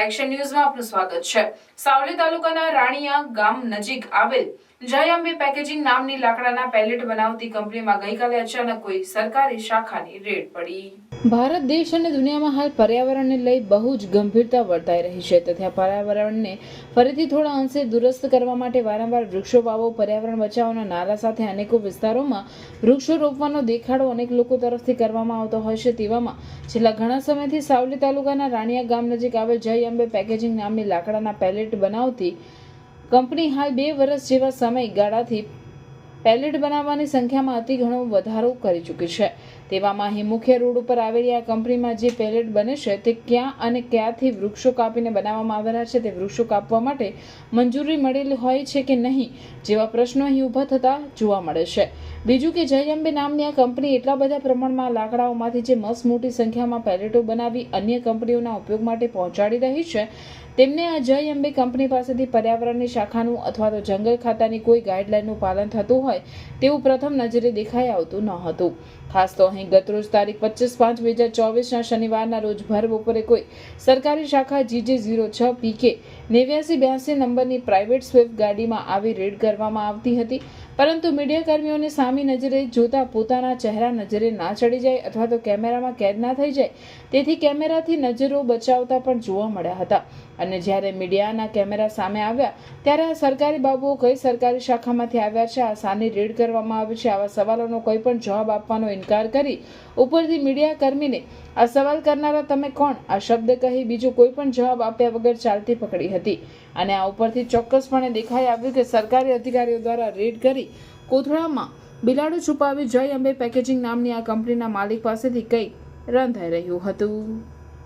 Action ન્યૂઝમાં આપનું સ્વાગત છે। સાવલી તાલુકાના રાણીયા ગામ નજીક આવેલ જય અંબે પેકેજિંગ નામની લાકડાના પેલેટ બનાવતી કંપનીમાં ગઈકાલે અચાનક કોઈ સરકારી શાખાની રેડ પડી। ભારત દેશ અને દુનિયામાં હાલ પર્યાવરણને લઈ બહુ જ ગંભીરતા વર્તાઈ રહી છે, તથા પર્યાવરણને ફરીથી થોડા અંશે દુરસ્ત કરવા માટે વારંવાર વૃક્ષો વાવો, પર્યાવરણ બચાવોના નારા સાથે અનેકો વિસ્તારોમાં વૃક્ષો રોપવાનો દેખાડો અનેક લોકો તરફથી કરવામાં આવતો હોય છે। તેવામાં છેલ્લા ઘણા સમયથી સાવલી તાલુકાના રાણીયા ગામ નજીક આવેલ જય અંબે પેકેજિંગ નામની લાકડાના પેલેટ બનાવતી કંપની હાલ 2 વર્ષ જેવા સમયગાળાથી પેલેટ બનાવવાની સંખ્યામાં અતિ ઘણો વધારો કરી ચૂકી છે। તેવામાં અહીં મુખ્ય રોડ ઉપર આવેલી આ કંપનીમાં જે પેલેટ બને છે તે ક્યાં અને ક્યાંથી વૃક્ષો કાપીને બનાવવામાં આવેલા છે, તે વૃક્ષો કાપવા માટે મંજૂરી મળેલી હોય છે કે નહીં જેવા પ્રશ્નો અહીં ઊભા થતા જોવા મળે છે। બીજું કે જય અંબે નામની આ કંપની એટલા બધા પ્રમાણમાં લાકડાઓમાંથી જે મસ્ત મોટી સંખ્યામાં પેલેટો બનાવી અન્ય કંપનીઓના ઉપયોગ માટે પહોંચાડી રહી છે, તેમને આ જય અંબે કંપની પાસેથી પર્યાવરણની શાખાનું અથવા તો જંગલ ખાતાની કોઈ ગાઈડલાઈનનું પાલન થતું હોય તેવું પ્રથમ નજરે દેખાઈ આવતું ન હતું। ખાસ તો અહીં ગતરોજ તારીખ 25/5/2024ના શનિવારના રોજ ભર બપોરે કોઈ સરકારી શાખા GJ06 PK 8982 નંબરની પ્રાઇવેટ સ્વિફ્ટ ગાડીમાં આવી રેડ કરવામાં આવતી હતી, પરંતુ મીડિયા કર્મીઓને સામી નજરે જોતા પોતાના ચહેરા નજરે ના ચડી જાય અથવા તો કેમેરામાં કેદ ના થઈ જાય તેથી કેમેરાથી નજરો બચાવતા પણ જોવા મળ્યા હતા। અને જ્યારે મીડિયાના કેમેરા સામે આવ્યા ત્યારે આ સરકારી બાબુઓ કઈ સરકારી શાખામાંથી આવ્યા છે, આ સાની રેડ કરવામાં આવી છે, આવા સવાલોનો કોઈ પણ જવાબ આપવાનો ઇનકાર કરી ઉપરથી મીડિયા કર્મીને આ સવાલ કરનારા તમે કોણ આ શબ્દ કહી બીજો કોઈ પણ જવાબ આપ્યા વગર ચાલતી પકડી હતી। અને આ ઉપરથી ચોક્કસપણે દેખાઈ આવ્યું કે સરકારી અધિકારીઓ દ્વારા રેડ કરી કોથળામાં બિલાડું છુપાવી જય અંબે પેકેજિંગ નામની આ કંપનીના માલિક પાસેથી કંઈક રંધાઈ રહ્યું હતું।